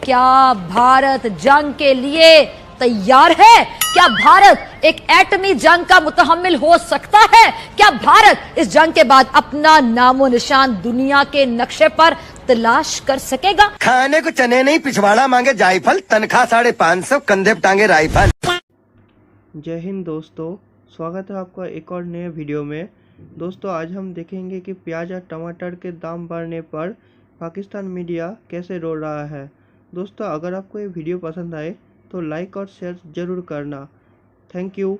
क्या भारत जंग के लिए तैयार है? क्या भारत एक एटमी जंग का मुतहम्मिल हो सकता है? क्या भारत इस जंग के बाद अपना नामो निशान दुनिया के नक्शे पर तलाश कर सकेगा? खाने को चने नहीं, पिछवाड़ा मांगे जायफल, तनख्वाह 550, कंधे पे टांगे राइफल। जय हिंद दोस्तों, स्वागत है आपका एक और नए वीडियो में। दोस्तों आज हम देखेंगे कि प्याज और टमाटर के दाम बढ़ने पर पाकिस्तान मीडिया कैसे रो रहा है। दोस्तों अगर आपको ये वीडियो पसंद आए तो लाइक और शेयर जरूर करना। Thank you.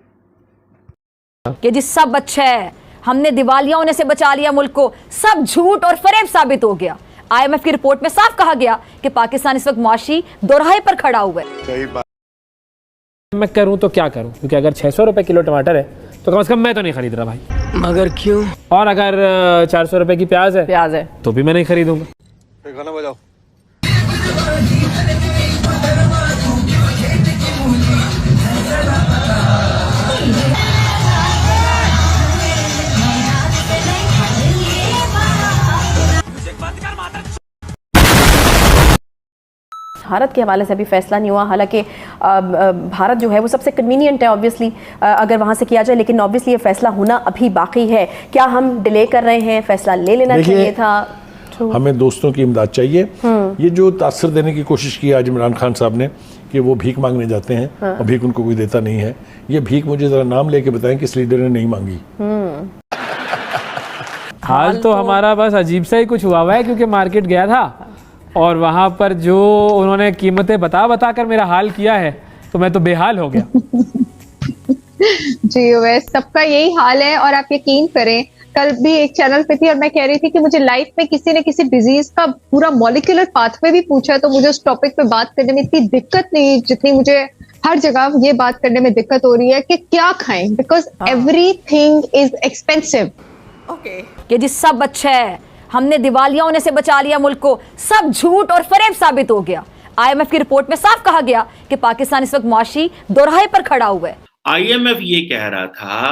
कि जी सब अच्छा है, हमने दिवालिया होने से बचा लिया मुल्क को, सब झूठ और फरेब साबित हो गया। IMF की रिपोर्ट में साफ कहा गया कि पाकिस्तान इस वक्त मुआशी दोराहे पर खड़ा हुआ है। सही बात। मैं करूं तो क्या करूं, क्योंकि अगर 600 रुपए किलो टमाटर है तो कम से कम मैं तो नहीं खरीद रहा भाई। मगर क्यों? और अगर 400 रुपए की प्याज है तो भी मैं नहीं खरीदूंगा। गाना बजाओ। भारत के हवाले से अभी फैसला नहीं हुआ, हालांकि भारत जो है वो सबसे कन्वीनियंट है ऑब्वियसली अगर वहाँ से किया जाए, लेकिन ऑब्वियसली ये फैसला होना अभी बाकी है। क्या हम डिले कर रहे हैं? फैसला ले लेना चाहिए था। हमें दोस्तों की इमदाद चाहिए। ये जो तासर देने की कोशिश की आज इमरान खान साहब ने कि वो भीख मांगने जाते हैं और भीख उनको कोई देता नहीं है, ये भीख मुझे जरा नाम लेके बताएं किस लीडर ने नहीं मांगी। हाल तो हमारा बस अजीब सा ही कुछ हुआ है, क्योंकि मार्केट गया था और वहां पर जो उन्होंने कीमतें बता कर मेरा हाल किया है तो मैं तो बेहाल हो गया। जी वैसे सबका यही हाल है। और आप यकीन करें, कल भी एक चैनल पे थी और मैं कह रही थी कि मुझे लाइफ में किसी ने किसी डिजीज का पूरा मॉलिक्यूलर पाथवे भी पूछा है तो मुझे उस टॉपिक पे बात करने में इतनी दिक्कत नहीं जितनी मुझे हर जगह ये बात करने में दिक्कत हो रही है कि क्या खाएं, बिकॉज एवरीथिंग इज एक्सपेंसिव। कि जी सब अच्छा है, हमने दिवालिया होने से बचा लिया मुल्क को, सब झूठ और फरेब साबित हो गया। IMF की रिपोर्ट में साफ कहा गया कि पाकिस्तान इस वक्त मुआशी दोराहे पर खड़ा हुआ है। IMF ये कह रहा था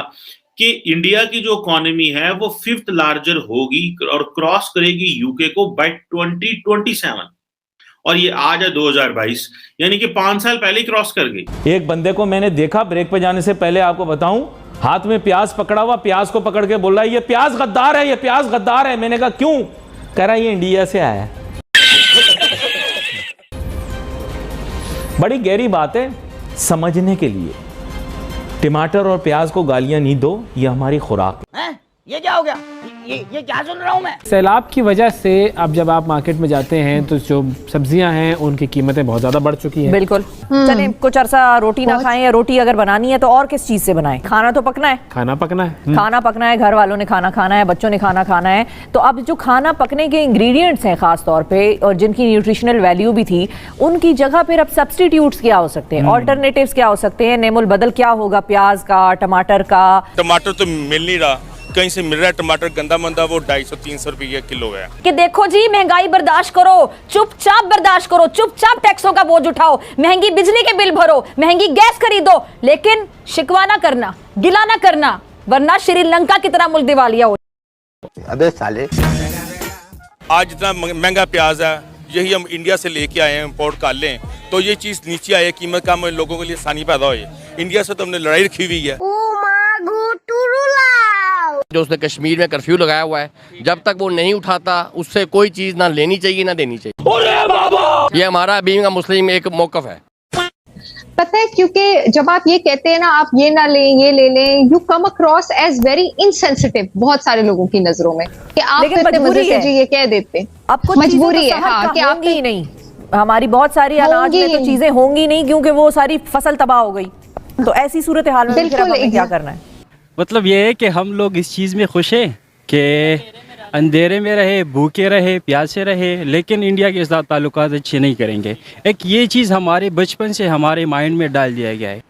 कि इंडिया की जो इकोनॉमी है वो 5th लार्जर होगी और क्रॉस करेगी यूके को बाय 2027, और ये आज है 2022, यानी कि 5 साल पहले ही क्रॉस कर गई। एक बंदे को मैंने देखा ब्रेक पे जाने से पहले, आपको बताऊं, हाथ में प्याज पकड़ा हुआ, प्याज को पकड़ के बोल रहा है ये प्याज गद्दार है, ये प्याज गद्दार है। मैंने कहा क्यों? कह रहा है ये इंडिया से आया है। बड़ी गहरी बात है समझने के लिए। टमाटर और प्याज को गालियां नहीं दो, ये हमारी खुराक है। ये क्या हो गया? ये क्या सुन रहा हूं मैं? सैलाब की वजह से अब जब आप मार्केट में जाते हैं तो जो सब्जियां हैं उनकी कीमतें बहुत ज्यादा बढ़ चुकी हैं। बिल्कुल। चलें कुछ अरसा रोटी ना खाएं, या रोटी अगर बनानी है तो और किस चीज से बनाएं? खाना तो पकना है, खाना पकना है, घर वालों ने खाना खाना है, बच्चों ने खाना खाना है। तो अब जो खाना पकने के इंग्रेडिएंट्स हैं खास तौर पे और जिनकी न्यूट्रिशनल वैल्यू भी थी, उनकी जगह फिर अब सब्स्टिट्यूट्स क्या हो सकते हैं, ऑल्टरनेटिव्स क्या हो सकते हैं, नेमुल बदल क्या होगा प्याज का, टमाटर का? टमाटर तो मिल नहीं रहा, कहीं से मिल रहा है टमाटर गंदा मंदा, वो 250-300 रुपये किलो है। कि देखो जी महंगाई बर्दाश्त करो, चुपचाप बर्दाश्त करो, चुपचाप टैक्सों का बोझ उठाओ, महंगी बिजली के बिल भरो, महंगी गैस खरीदो, लेकिन शिकवा ना करना, गिला ना करना, वरना श्रीलंका की तरह मुल्क दिवालिया हो। अबे साले, आज इतना महंगा प्याज है, यही हम इंडिया से लेके आए हैं, इम्पोर्ट कर लें तो ये चीज नीचे आए, कीमत कम, लोगों के लिए आसानी पैदा हो। इंडिया से तो हमने लड़ाई रखी हुई है। जो उसने कश्मीर में कर्फ्यू लगाया हुआ है, जब तक वो नहीं उठाता उससे कोई चीज ना लेनी चाहिए ना देनी चाहिए। अरे बाबा! ये हमारा बीइंग अ मुस्लिम एक मौकफ है। पता है, क्योंकि जब आप ये कहते हैं ना आप ये ना लें ये ले लें, you come across as very insensitive बहुत सारे लोगों की नजरों में कि आप मजे से जी ये कह देते हैं। आपको मजबूरी है हाँ कि आप ही नहीं, हमारी बहुत सारी अनाज में तो चीजें होंगी नहीं क्योंकि वो सारी फसल तबाह हो गई। तो ऐसी सूरत हाल में हमें क्या करना है? मतलब ये है कि हम लोग इस चीज़ में खुश हैं कि अंधेरे में रहे, भूखे रहे, प्यासे रहे, लेकिन इंडिया के साथ ताल्लुकात अच्छे नहीं करेंगे। एक ये चीज़ हमारे बचपन से हमारे माइंड में डाल दिया गया है।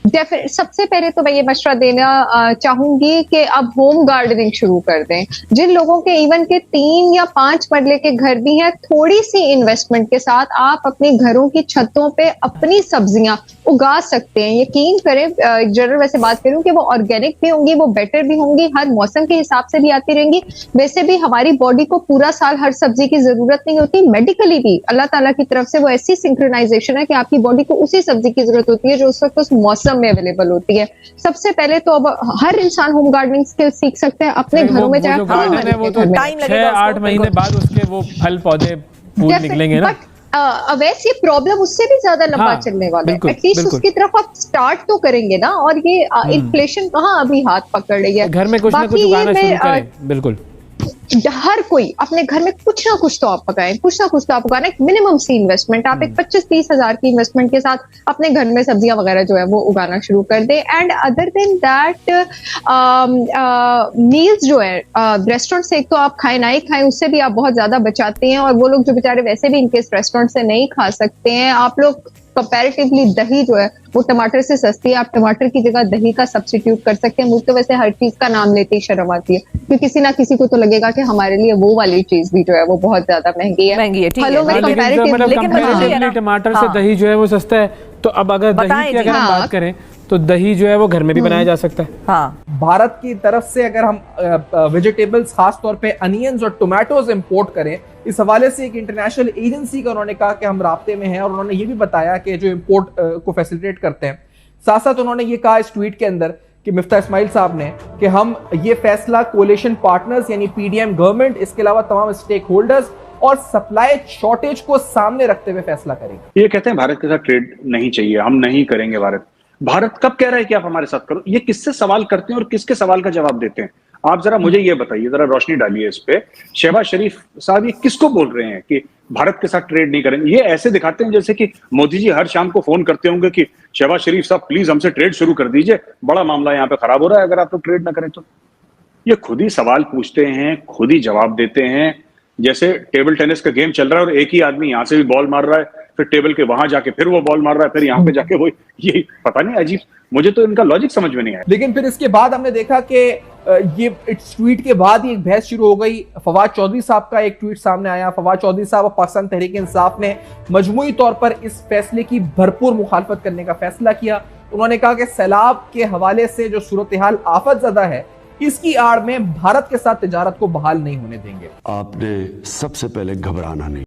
सबसे पहले तो मैं ये मशवरा देना चाहूंगी कि अब होम गार्डनिंग शुरू कर दें। जिन लोगों के इवन के 3 या 5 मरले के घर भी हैं, थोड़ी सी इन्वेस्टमेंट के साथ आप अपने घरों की छतों पे अपनी सब्जियां उगा सकते हैं। यकीन करें, जनरल वैसे बात करूं कि वो ऑर्गेनिक भी होंगी, वो बेटर भी होंगी, हर मौसम के हिसाब से भी आती रहेंगी। वैसे भी हमारी बॉडी को पूरा साल हर सब्जी की जरूरत नहीं होती, मेडिकली भी अल्लाह ताला की तरफ से वो ऐसी सिंक्रोनाइजेशन है कि आपकी बॉडी को उसी सब्जी की जरूरत होती है जो उस वक्त उस मौसम में अवेलेबल होती है। सबसे पहले तो अब हर इंसान होम गार्डनिंग स्किल सीख सकते हैं अपने घरों में, चाहे 6-8 महीने बाद उसके वो फल पौधे फूल निकलेंगे ना। वैसे ये प्रॉब्लम उससे भी ज्यादा लंबा चलने वाला है। एटलीस्ट उसकी तरफ आप स्टार्ट तो करेंगे ना। और ये इन्फ्लेशन कहाँ अभी हाथ पकड़ रही है, घर में कुछ ना कुछ उगाना शुरू करें। बिल्कुल, हर कोई अपने घर में कुछ ना कुछ तो आप पकाएं, कुछ ना कुछ तो आप उगाना। एक मिनिमम सी इन्वेस्टमेंट, आप एक 25-30 हजार की इन्वेस्टमेंट के साथ अपने घर में सब्जियां वगैरह जो है वो उगाना शुरू कर दे। And other than that meals जो है रेस्टोरेंट से एक तो आप खाएं ना ही खाएं, उससे भी आप बहुत ज्यादा बचाते हैं। और वो लोग जो बेचारे वैसे भी इनकेस रेस्टोरेंट से नहीं खा सकते हैं, आप लोग कंपैरेटिवली दही जो है वो टमाटर से सस्ती है, आप टमाटर की जगह दही का सब्स्टिट्यूट कर सकते हैं। मुझे तो वैसे हर चीज का नाम लेते ही शर्म आती है, क्योंकि किसी ना किसी को तो लगेगा कि हमारे लिए वो वाली चीज भी जो है वो बहुत ज्यादा महंगी है। फलों में कंपैरेटिवली टमाटर से दही जो है वो सस्ता है। तो अब अगर दही की अगर हम बात करें तो दही जो है वो घर में भी बनाया जा सकता है। हाँ, भारत की तरफ से अगर हम वेजिटेबल्स खास तौर पे अनियंस और टोमेटोज इंपोर्ट करें, इस हवाले से एक इंटरनेशनल एजेंसी का उन्होंने कहा कि हम राब्ते में हैं, और उन्होंने ये भी बताया कि जो इंपोर्ट को फैसिलिटेट करते हैं, साथ साथ उन्होंने ये कहा इस ट्वीट के अंदर कि मिफ्ता इस्माइल साहब ने कि हम ये फैसला कोलिशन पार्टनर्स यानी पीडीएम गवर्नमेंट, इसके अलावा तमाम स्टेक होल्डर्स और सप्लाई शॉर्टेज को सामने रखते हुए फैसला करेंगे। ये कहते हैं भारत के साथ ट्रेड नहीं चाहिए, हम नहीं करेंगे। भारत कब कह रहा है कि आप हमारे साथ करो? ये किससे सवाल करते हैं और किसके सवाल का जवाब देते हैं? आप जरा मुझे ये बताइए, जरा रोशनी डालिए इस पे। शहबाज शरीफ साहब ये किसको बोल रहे हैं कि भारत के साथ ट्रेड नहीं करेंगे? ये ऐसे दिखाते हैं जैसे कि मोदी जी हर शाम को फोन करते होंगे कि शहबाज शरीफ साहब प्लीज हमसे ट्रेड शुरू कर दीजिए, बड़ा मामला यहाँ पे खराब हो रहा है अगर आप लोग ट्रेड ना करें तो। ये खुद ही सवाल पूछते हैं, खुद ही जवाब देते हैं। जैसे टेबल टेनिस का गेम चल रहा है और एक ही आदमी यहाँ से भी बॉल मार रहा है, फिर टेबल के वहां जाके फिर वो बॉल मार रहा है, फिर यहाँ पे जाके वो, ये पता नहीं, अजीब, मुझे तो इनका लॉजिक समझ में नहीं आया। लेकिन फिर इसके बाद हमने देखा कि ये इस ट्वीट के बाद ही एक बहस शुरू हो गई। फवाद चौधरी साहब का एक ट्वीट सामने आया। फवाद चौधरी साहब और पाकिस्तान तहरीक इंसाफ ने मजमूई तौर पर इस फैसले की भरपूर मुखालफत करने का फैसला किया। उन्होंने कहा कि सैलाब के हवाले से जो सूरत हाल आफत ज़दा है, इसकी आड़ में भारत के साथ तिजारत को बहाल नहीं होने देंगे। आपने सबसे पहले घबराना नहीं।